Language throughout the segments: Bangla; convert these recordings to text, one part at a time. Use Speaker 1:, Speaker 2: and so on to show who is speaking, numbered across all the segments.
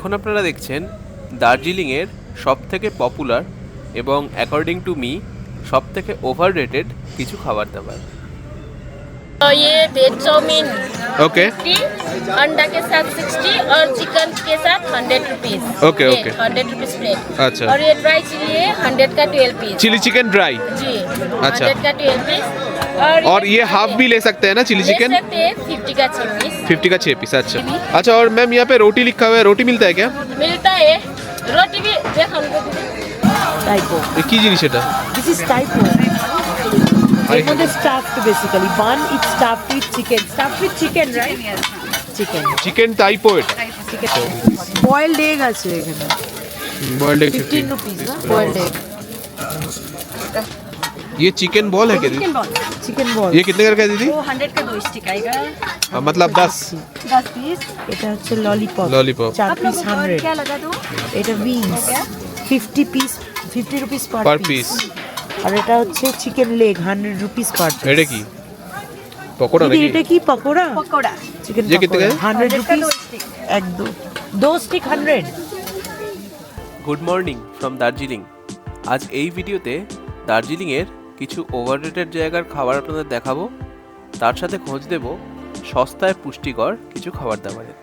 Speaker 1: এখন আপনারা দেখছেন দার্জিলিংয়ের সবথেকে পপুলার এবং অ্যাকর্ডিং টু মি সবথেকে ওভাররেটেড কিছু খাবার দাবার।
Speaker 2: तो ये वेज चाउमीन
Speaker 1: ओके
Speaker 2: 50, अंडा के साथ 60 और चिकन के साथ 100 rupees.
Speaker 1: Okay, okay.
Speaker 2: 100 rupees plate.
Speaker 1: अच्छा।
Speaker 2: और ये ड्राई चिली है 100 का 12 पीस।
Speaker 1: Chilli chicken dry.
Speaker 2: जी।
Speaker 1: अच्छा।
Speaker 2: 100 का 12 पीस।
Speaker 1: और ये हाफ भी ले सकते हैं ना चिली चिकन?
Speaker 2: ले सकते हैं 50 का 6 पीस।
Speaker 1: 50 का 6 पीस। अच्छा अच्छा। और मैम यहाँ पे रोटी लिखा हुआ है, रोटी मिलता है क्या?
Speaker 2: मिलता है रोटी भी देखो हमको
Speaker 3: টাইপো
Speaker 1: কি জিনিস এটা?
Speaker 3: দিস ইজ টাইপো এর মধ্যে stuffed basically bun it stuffed with chicken right chicken
Speaker 1: chicken type of এটা।
Speaker 3: চিকেন বয়েলড এগ আছে এখানে
Speaker 1: बॉइल्ड एग
Speaker 3: 15 रुपीस ना बॉइल्ड एग
Speaker 1: ये चिकन बॉल है क्या दीदी?
Speaker 3: চিকেন বল
Speaker 1: ये कितने का है दीदी?
Speaker 2: 100 का 2 स्टिक आएगा।
Speaker 1: मतलब 10
Speaker 2: पीस।
Speaker 3: এটা হচ্ছে ললিপপ
Speaker 1: लॉलीपॉप
Speaker 3: 4 পিস 100
Speaker 2: क्या लगा दो?
Speaker 3: এটা উইংস 50 পিস 50 রুপিস
Speaker 1: पर
Speaker 3: পার
Speaker 1: पीस।
Speaker 3: পিস আর এটা হচ্ছে chicken leg 100 rupees per piece
Speaker 1: এটা কি পকোড়া নাকি?
Speaker 3: এটা কি পকোড়া
Speaker 2: पकौड़ा।
Speaker 3: চিকেন
Speaker 1: ये कितने का है?
Speaker 3: 100 রুপিস এক দো stick 100
Speaker 1: good morning from Darjeeling. আজ এই ভিডিওতে দার্জিলিংয়ের কিছু ওভাররেটেড জায়গার খাবার আপনাদের দেখাবো, তার সাথে খোঁজ দেব সস্তায় পুষ্টিকর কিছু খাবার দাবারের,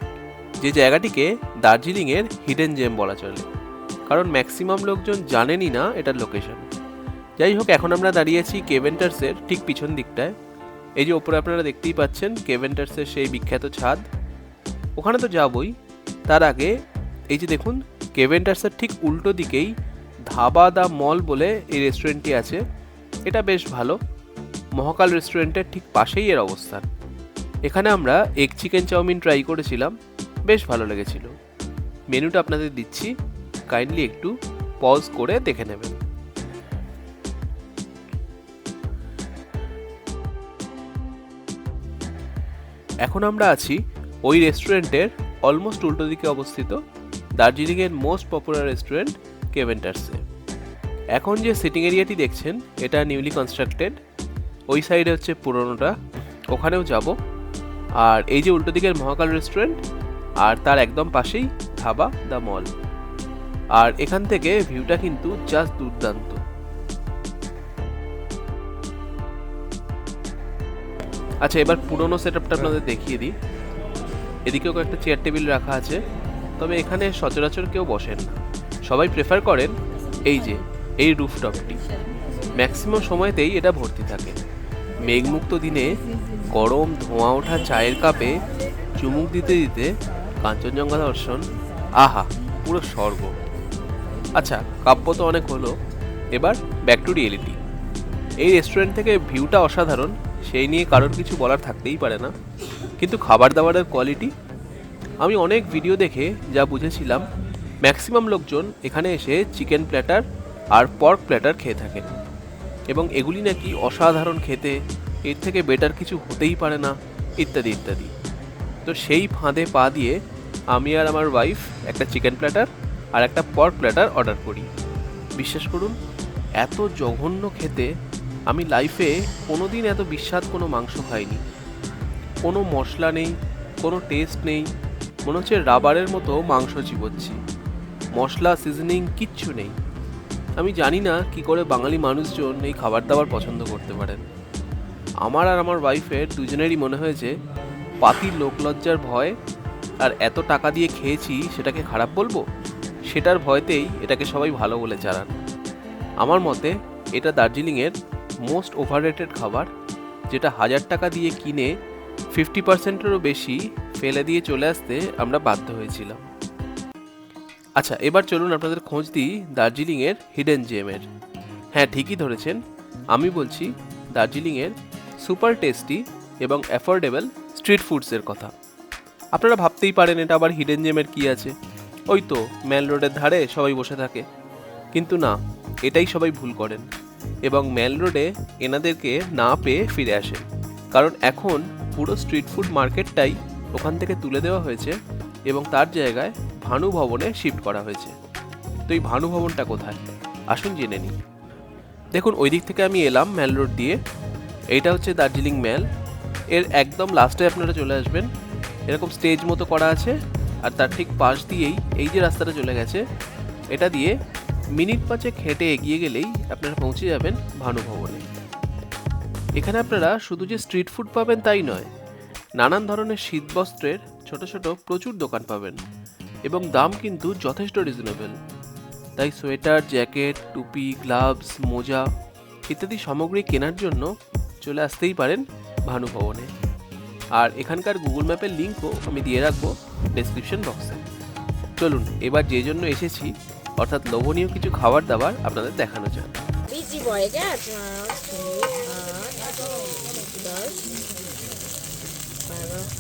Speaker 1: যে জায়গাটিকে দার্জিলিংয়ের হিডেন জেম বলা চলে, কারণ ম্যাক্সিমাম লোকজন জানেনই না এটার লোকেশন। যাই হোক, এখন আমরা দাঁড়িয়ে আছি কেভেন্টার্সের ঠিক পিছন দিকটায়। এই যে ওপরে আপনারা দেখতেই পাচ্ছেন কেভেন্টার্সের সেই বিখ্যাত ছাদ, ওখানে তো যাবই। তার আগে এই যে দেখুন কেভেন্টার্সের ঠিক উল্টো দিকেই ধাবা দা মল বলে এই রেস্টুরেন্টটি আছে। এটা বেশ ভালো, মহাকাল রেস্টুরেন্টের ঠিক পাশেই এর অবস্থান। এখানে আমরা এগ চিকেন চাউমিন ট্রাই করেছিলাম, বেশ ভালো লেগেছিল। মেনুটা আপনাদের দিচ্ছি, কাইন্ডলি একটু পজ করে দেখে নেবেন। এখন আমরা আছি ওই রেস্টুরেন্টের অলমোস্ট উল্টো দিকে অবস্থিত দার্জিলিংয়ের মোস্ট পপুলার রেস্টুরেন্ট কেভেন্টার্সে। এখন যে সিটিং এরিয়াটি দেখছেন এটা নিউলি কনস্ট্রাক্টেড, ওই সাইডে হচ্ছে পুরোনোটা, ওখানেও যাব। আর এই যে উল্টো দিকের মহাকাল রেস্টুরেন্ট, আর তার একদম পাশেই ধাবা দ্য মল। আর এখান থেকে ভিউটা কিন্তু জাস্ট দুর্দান্ত। আচ্ছা, এবার পুরোনো সেটআপটা আপনাদের দেখিয়ে দিই। এদিকেও একটা চেয়ার টেবিল রাখা আছে, তবে এখানে সচরাচর কেউ বসেন না, সবাই প্রেফার করেন এই রুফটপটি। ম্যাক্সিমাম সময়তেই এটা ভর্তি থাকে। মেঘমুক্ত দিনে গরম ধোঁয়া ওঠা চায়ের কাপে চুমুক দিতে দিতে কাঞ্চনজঙ্ঘা দর্শন, আহা পুরো স্বর্গ। আচ্ছা, কাব্য তো অনেক হলো, এবার ব্যাক টু রিয়েলিটি। এই রেস্টুরেন্ট থেকে ভিউটা অসাধারণ, সেই নিয়ে কারোর কিছু বলার থাকতেই পারে না, কিন্তু খাবার দাবারের কোয়ালিটি, আমি অনেক ভিডিও দেখে যা বুঝেছিলাম ম্যাক্সিমাম লোকজন এখানে এসে চিকেন প্ল্যাটার আর পর্ক প্ল্যাটার খেয়ে থাকেন, এবং এগুলি নাকি অসাধারণ খেতে, এর থেকে বেটার কিছু হতেই পারে না, ইত্যাদি ইত্যাদি। তো সেই ফাঁদে পা দিয়ে আমি আর আমার ওয়াইফ একটা চিকেন প্ল্যাটার আর একটা পর্ক প্ল্যাটার অর্ডার করি। বিশ্বাস করুন, এত জঘন্য খেতে আমি লাইফে কোনোদিন এত বিস্বাদ কোনো মাংস খাইনি। কোনো মশলা নেই, কোনো টেস্ট নেই, মনে হচ্ছে রাবারের মতো মাংস চিবোচ্ছি। মশলা সিজনিং কিচ্ছু নেই। আমি জানি না কি করে বাঙালি মানুষজন এই খাবার দাবার পছন্দ করতে পারেন। আমার আর আমার ওয়াইফের দুজনেরই মনে হয়েছে পাতির লোকলজ্জার ভয় আর এত টাকা দিয়ে খেয়েছি সেটাকে খারাপ বলবো, সেটার ভয়তেই এটাকে সবাই ভালো বলে চালান। আমার মতে এটা দার্জিলিংয়ের মোস্ট ওভাররেটেড খাবার, যেটা 1000 টাকা দিয়ে কিনে 50%-এরও বেশি ফেলে দিয়ে চলে আসতে আমরা বাধ্য হয়েছিলাম। আচ্ছা, এবার চলুন আপনাদের খোঁজ দিই দার্জিলিংয়ের হিডেন জেমের। হ্যাঁ, ঠিকই ধরেছেন, আমি বলছি দার্জিলিংয়ের সুপার টেস্টি এবং অ্যাফোর্ডেবল স্ট্রিট ফুডসের কথা। আপনারা ভাবতেই পারেন এটা আবার হিডেন জেমের কী আছে, ওই তো মেন রোডের ধারে সবাই বসে থাকে। কিন্তু না, এটাই সবাই ভুল করেন, এবং মেন রোডে এনাদেরকে না পেয়ে ফিরে আসেন, কারণ এখন পুরো স্ট্রিট ফুড মার্কেটটাই ওখান থেকে তুলে দেওয়া হয়েছে এবং তার জায়গায় ভানু ভবনে শিফট করা হয়েছে। তো এই ভানু ভবনটা কোথায় আসুন জেনে নিই। দেখুন, ওই দিক থেকে আমি এলাম মেল রোড দিয়ে, এইটা হচ্ছে দার্জিলিং মেল। এর একদম লাস্টে আপনারা চলে আসবেন, এরকম স্টেজ মতো করা আছে, আর তার ঠিক পাশ দিয়েই এই যে রাস্তাটা চলে গেছে, এটা দিয়ে মিনিট 5 হেঁটে এগিয়ে গেলেই আপনারা পৌঁছে যাবেন ভানু ভবনে। এখানে আপনারা শুধু যে স্ট্রিট ফুড পাবেন তাই নয়, নানান ধরনের শীতবস্ত্রের ছোট ছোট প্রচুর দোকান পাবেন এবং দাম কিন্তু যথেষ্ট রিজনেবল। তাই সোয়েটার, জ্যাকেট, টুপি, গ্লাভস, মোজা ইত্যাদি সামগ্রী কেনার জন্য চলে আসতেই পারেন ভানু ভবনে। আর এখানকার গুগল ম্যাপের লিঙ্কও আমি দিয়ে রাখবো ডেসক্রিপশন বক্সে। চলুন এবার যে জন্য এসেছি, অর্থাৎ লোভনীয় কিছু খাবার দাবার আপনাদের দেখানো যাক।
Speaker 2: बिजी भयो क्या 5 6 8 10 12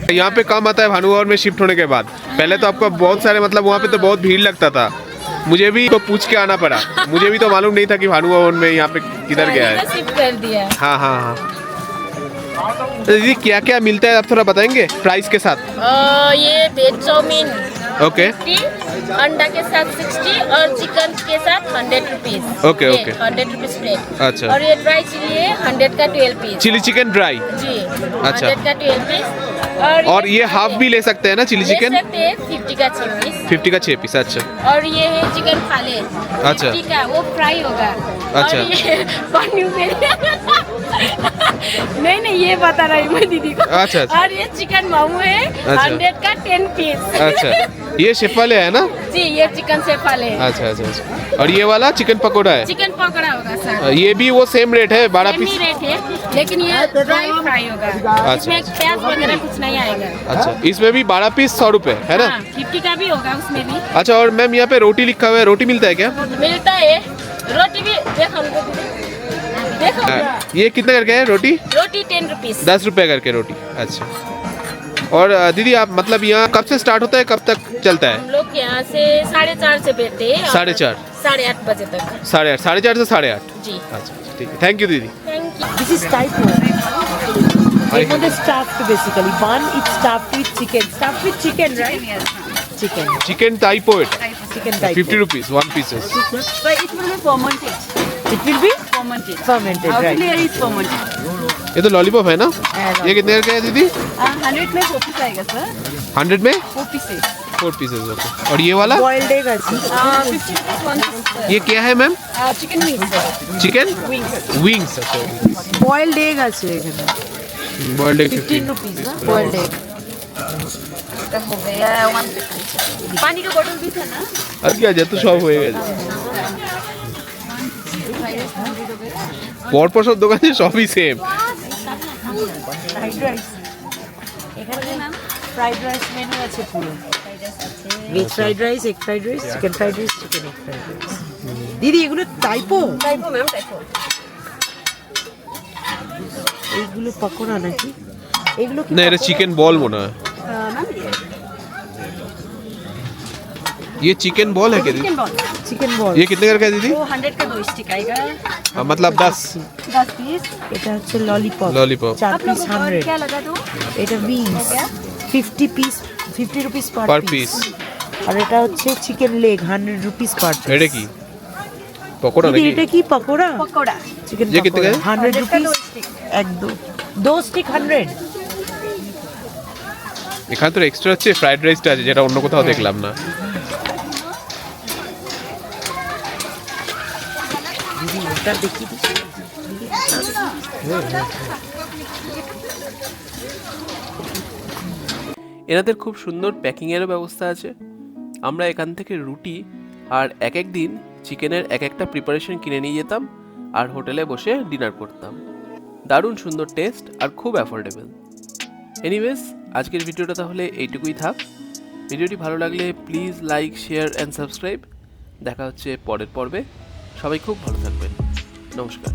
Speaker 4: यहाँ पे कम आता है भानु भवन में शिफ्ट होने के बाद। पहले तो आपको बहुत सारे मतलब वहाँ पे तो बहुत भीड़ लगता था, मुझे भी तो पूछ के आना पड़ा। मुझे भी तो मालूम नहीं था कि भानु भवन में यहाँ पे किधर गया है।
Speaker 2: शिफ्ट कर दिया।
Speaker 4: हाँ हाँ हाँ। तो दीदी क्या क्या मिलता है आप थोड़ा बताएंगे प्राइस के साथ?
Speaker 2: ये वेज चाउमीन
Speaker 4: ओके
Speaker 2: 50, अंडा के साथ 60 और चिकन के साथ 100 rupees.
Speaker 4: Okay, okay.
Speaker 2: 100 rupees plate.
Speaker 4: अच्छा।
Speaker 2: और ये ड्राई चिली है 100 का 12 पीस।
Speaker 4: Chilli chicken dry.
Speaker 2: जी।
Speaker 4: अच्छा।
Speaker 2: 100 का 12 पीस।
Speaker 4: और ये हाफ भी ले सकते हैं ना चिली
Speaker 2: ले
Speaker 4: चिकन?
Speaker 2: सकते हैं 50 का 6 पीस।
Speaker 4: 50 का 6 पीस। अच्छा।
Speaker 2: और ये है चिकन फाले।
Speaker 4: अच्छा।
Speaker 2: 50 का वो फ्राई होगा।
Speaker 4: अच्छा।
Speaker 2: और ये पनीर नहीं ये बता रही मैं दीदी को।
Speaker 4: अच्छा, अच्छा।
Speaker 2: और ये चिकन मोमो है
Speaker 4: अच्छा।
Speaker 2: 100 का 10 पीस।
Speaker 4: अच्छा, ये शेफाले है ना?
Speaker 2: जी ये चिकन से फाले।
Speaker 4: अच्छा अच्छा अच्छा। और ये वाला चिकन पकोड़ा है?
Speaker 2: चिकन पकौड़ा होगा सर।
Speaker 4: ये भी वो सेम रेट है 12
Speaker 2: सेम ही
Speaker 4: पीस?
Speaker 2: रेट है, लेकिन ये ड्राई फ्राई होगा। इसमें प्याज वगैरह कुछ नहीं आएगा।
Speaker 4: अच्छा, इसमें भी 12 पीस 100 रुपए है ना?
Speaker 2: हाँ, 50 का भी होगा उसमें भी।
Speaker 4: अच्छा, और मैम यहाँ पे रोटी लिखा हुआ है, रोटी मिलता है क्या?
Speaker 2: मिलता है, रोटी भी देखो देखो
Speaker 4: ये कितना करके है रोटी?
Speaker 2: रोटी 10 रुपीज।
Speaker 4: 10 रुपए करके रोटी। अच्छा। और दीदी आप मतलब यहाँ कब से स्टार्ट होता है, कब तक चलता है?
Speaker 2: हम लोग यहाँ से 4:30 से बैठते हैं।
Speaker 4: 4:30?
Speaker 2: 8:30 बजे तक।
Speaker 4: 8:30, 4:30 से 8:30?
Speaker 2: जी।
Speaker 4: अच्छा ठीक है, थैंक यू दीदी।
Speaker 2: Thank you.
Speaker 3: This is typo. এর মধ্যে stuffed basically. Bun it's stuffed with chicken. Stuffed with chicken, right? Chicken.
Speaker 4: Chicken typo it.
Speaker 3: Chicken typo.
Speaker 4: 50 rupees, 1 pieces.
Speaker 5: But it will be fermented.
Speaker 3: It will be
Speaker 5: Fermented.
Speaker 3: fermented,
Speaker 5: Outer
Speaker 3: right?
Speaker 5: layer is fermented.
Speaker 4: ये तो लॉलीपॉप है ना? ये कितने करके है दीदी?
Speaker 5: 100 में 4 पीस आएगा सर।
Speaker 4: 100 में
Speaker 5: 4 pieces.
Speaker 4: 4 पीसेस। ओके। और ये वाला?
Speaker 3: Boiled egg আছে।
Speaker 5: 50 pieces 1 piece.
Speaker 4: ये क्या है ma'am?
Speaker 5: Chicken wings sir.
Speaker 4: Chicken
Speaker 5: Wings.
Speaker 4: Wings. अच्छा,
Speaker 3: Boiled egg আছে এখানে।
Speaker 4: बॉइल्ड एग
Speaker 3: 15 rupees না? Boiled egg।
Speaker 5: এটা हो गया 150। पानी का बोतल भी था ना?
Speaker 4: আর কি আছে, তো সব হয়ে গেছে। পরপর সব দোকানে সবই সেম।
Speaker 3: Fried rice। এখানে fried rice menu আছে পুরো। Veg fried rice, egg fried rice, chicken fried rice, chicken egg fried rice। দিদি এগুলো টাইপো?
Speaker 5: Typo ma'am typo.
Speaker 3: এইগুলো পকোড়া নাকি? এগুলো কি?
Speaker 4: না, এটা চিকেন বল মনে হয়।
Speaker 5: मैम
Speaker 4: ये चिकन बॉल है क्या दीदी?
Speaker 5: Chicken ball.
Speaker 3: চিকেন বল।
Speaker 4: ये कितने करके है दीदी?
Speaker 5: वो 100 का 2 स्टिक आएगा।
Speaker 4: मतलब 10
Speaker 5: 10 पीस।
Speaker 3: এটা হচ্ছে ললিপপ।
Speaker 4: लॉलीपॉप
Speaker 3: 4
Speaker 5: आप लोग
Speaker 3: piece
Speaker 5: को
Speaker 3: 100।
Speaker 5: क्या लगा दो?
Speaker 3: এটা উইংস 50 পিস 50 রুপিস
Speaker 4: Per
Speaker 3: পার
Speaker 4: piece।
Speaker 3: পিস। আর এটা হচ্ছে chicken leg 100 rupees per piece.
Speaker 4: এটা কি পকোড়া
Speaker 3: দিদি
Speaker 4: নাকি?
Speaker 3: এটা কি পকোড়া?
Speaker 5: पकौड़ा।
Speaker 3: চিকেন
Speaker 4: ये कितने का है?
Speaker 3: 100
Speaker 5: 100 का 2
Speaker 3: রুপিস
Speaker 5: स्टिक।
Speaker 3: এক দো স্টিক 100।
Speaker 4: এখানে তো এক্সট্রা হচ্ছে ফ্রাইড রাইসটা আছে, যেটা অন্য কোথাও দেখলাম না।
Speaker 3: দিদি ওটা দেখি দিচ্ছি।
Speaker 1: এনাদের খুব সুন্দর প্যাকিংয়েরও ব্যবস্থা আছে। আমরা এখান থেকে রুটি আর এক এক দিন চিকেনের এক একটা প্রিপারেশন কিনে নিয়ে যেতাম আর হোটেলে বসে ডিনার করতাম। দারুণ সুন্দর টেস্ট আর খুব অ্যাফোর্ডেবল। এনিওয়েজ আজকের ভিডিওটা তাহলে এইটুকুই থাক। ভিডিওটি ভালো লাগলে please like, share and subscribe. দেখা হচ্ছে পরের পর্বে। সবাই খুব ভালো থাকবেন। নমস্কার।